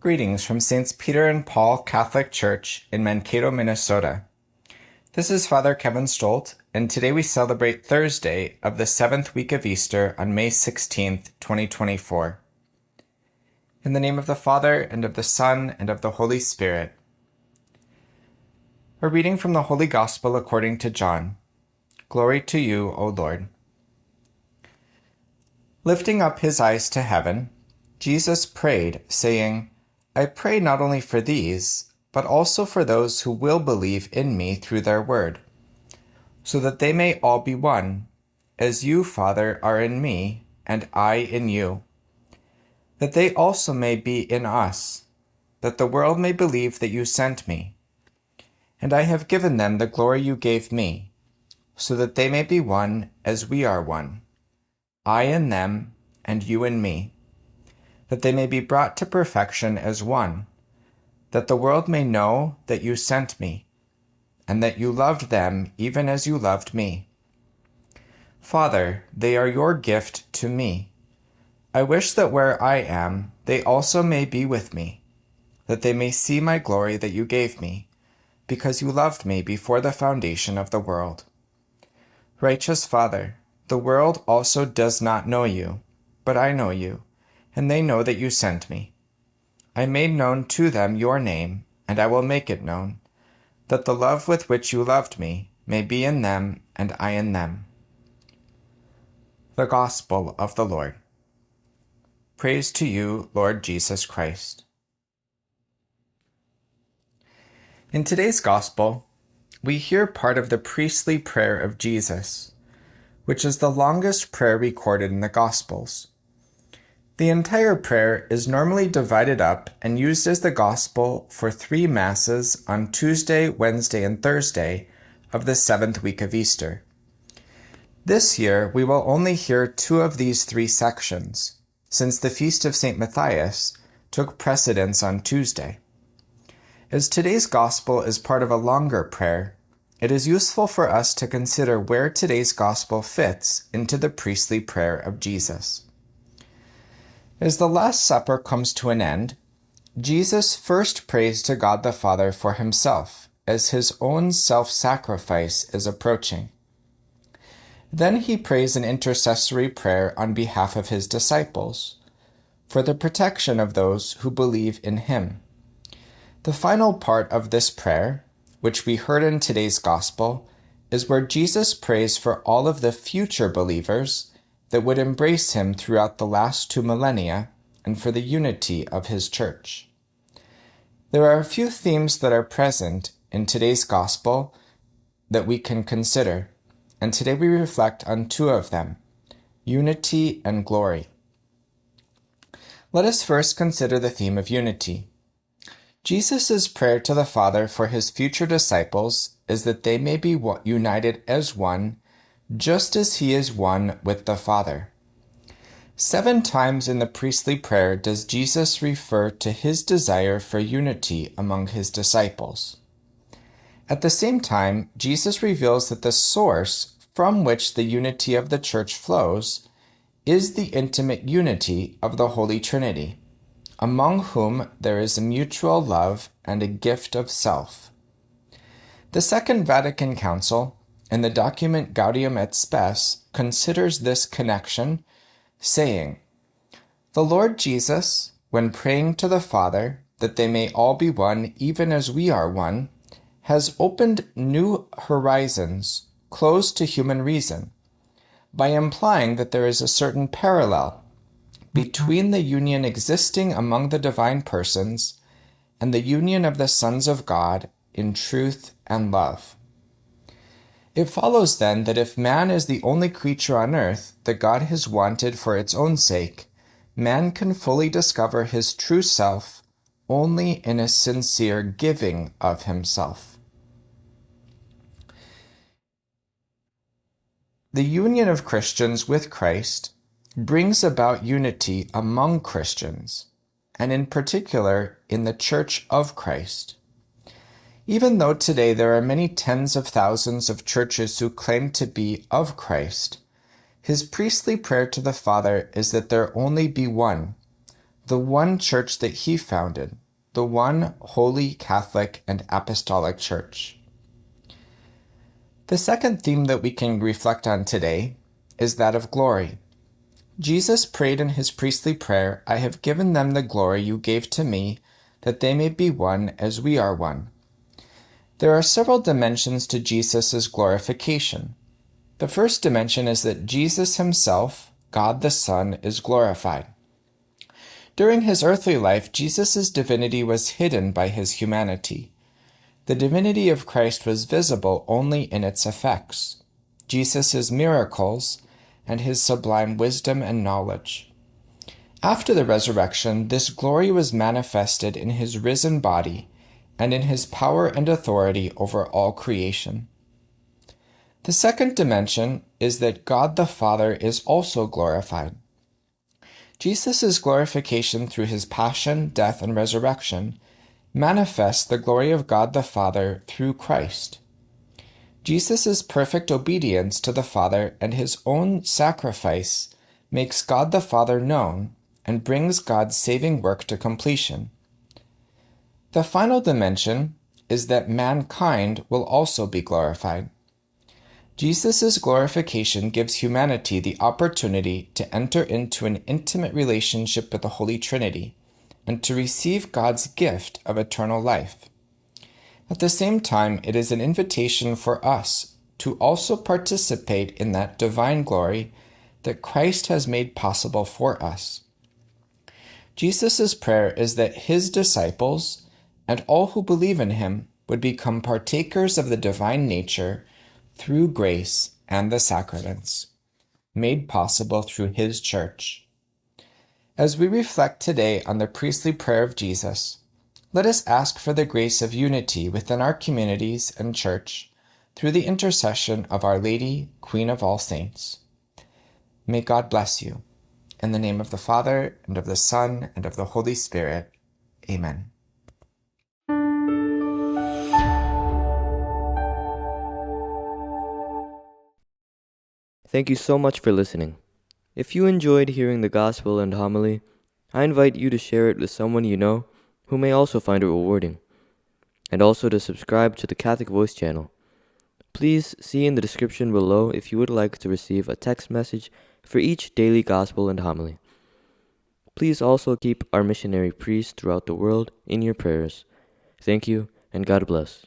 Greetings from Saints Peter and Paul Catholic Church in Mankato, Minnesota. This is Father Kevin Stolt, and today we celebrate Thursday of the 7th week of Easter on May 16th, 2024. In the name of the Father, and of the Son, and of the Holy Spirit. A reading from the Holy Gospel according to John. Glory to you, O Lord. Lifting up his eyes to heaven, Jesus prayed, saying, I pray not only for these, but also for those who will believe in me through their word, so that they may all be one, as you, Father, are in me, and I in you, that they also may be in us, that the world may believe that you sent me. And I have given them the glory you gave me, so that they may be one as we are one, I in them, and you in me, that they may be brought to perfection as one, that the world may know that you sent me, and that you loved them even as you loved me. Father, they are your gift to me. I wish that where I am, they also may be with me, that they may see my glory that you gave me, because you loved me before the foundation of the world. Righteous Father, the world also does not know you, but I know you, and they know that you sent me. I made known to them your name, and I will make it known, that the love with which you loved me may be in them, and I in them. The Gospel of the Lord. Praise to you, Lord Jesus Christ. In today's Gospel, we hear part of the priestly prayer of Jesus, which is the longest prayer recorded in the Gospels. The entire prayer is normally divided up and used as the Gospel for 3 Masses on Tuesday, Wednesday, and Thursday of the 7th week of Easter. This year, we will only hear 2 of these 3 sections, since the Feast of St. Matthias took precedence on Tuesday. As today's Gospel is part of a longer prayer, it is useful for us to consider where today's Gospel fits into the priestly prayer of Jesus. As the Last Supper comes to an end, Jesus first prays to God the Father for himself, as his own self-sacrifice is approaching. Then he prays an intercessory prayer on behalf of his disciples, for the protection of those who believe in him. The final part of this prayer, which we heard in today's Gospel, is where Jesus prays for all of the future believers that would embrace him throughout the last 2 millennia and for the unity of his church. There are a few themes that are present in today's Gospel that we can consider, and today we reflect on 2 of them, unity and glory. Let us first consider the theme of unity. Jesus' prayer to the Father for his future disciples is that they may be united as one, just as he is one with the Father. 7 times in the priestly prayer does Jesus refer to his desire for unity among his disciples. At the same time, Jesus reveals that the source from which the unity of the Church flows is the intimate unity of the Holy Trinity, among whom there is a mutual love and a gift of self. The Second Vatican Council, in the document Gaudium et Spes, considers this connection, saying, The Lord Jesus, when praying to the Father that they may all be one even as we are one, has opened new horizons closed to human reason, by implying that there is a certain parallel between the union existing among the divine persons and the union of the sons of God in truth and love. It follows then that if man is the only creature on earth that God has wanted for its own sake, man can fully discover his true self only in a sincere giving of himself. The union of Christians with Christ brings about unity among Christians, and in particular in the Church of Christ. Even though today there are many tens of thousands of churches who claim to be of Christ, his priestly prayer to the Father is that there only be one, the one church that he founded, the one holy, Catholic, and apostolic church. The second theme that we can reflect on today is that of glory. Jesus prayed in his priestly prayer, "I have given them the glory you gave to me, that they may be one as we are one." There are several dimensions to Jesus' glorification. The first dimension is that Jesus himself, God the Son, is glorified. During his earthly life, Jesus' divinity was hidden by his humanity. The divinity of Christ was visible only in its effects, Jesus' miracles, and his sublime wisdom and knowledge. After the resurrection, this glory was manifested in his risen body and in his power and authority over all creation. The second dimension is that God the Father is also glorified. Jesus' glorification through his passion, death, and resurrection manifests the glory of God the Father through Christ. Jesus' perfect obedience to the Father and his own sacrifice makes God the Father known and brings God's saving work to completion. The final dimension is that mankind will also be glorified. Jesus' glorification gives humanity the opportunity to enter into an intimate relationship with the Holy Trinity and to receive God's gift of eternal life. At the same time, it is an invitation for us to also participate in that divine glory that Christ has made possible for us. Jesus' prayer is that his disciples and all who believe in him would become partakers of the divine nature through grace and the sacraments, made possible through his church. As we reflect today on the priestly prayer of Jesus, let us ask for the grace of unity within our communities and church through the intercession of Our Lady, Queen of all saints. May God bless you. In the name of the Father, and of the Son, and of the Holy Spirit. Amen. Thank you so much for listening. If you enjoyed hearing the gospel and homily, I invite you to share it with someone you know who may also find it rewarding, and also to subscribe to the Catholic Voice channel. Please see in the description below if you would like to receive a text message for each daily gospel and homily. Please also keep our missionary priests throughout the world in your prayers. Thank you, and God bless.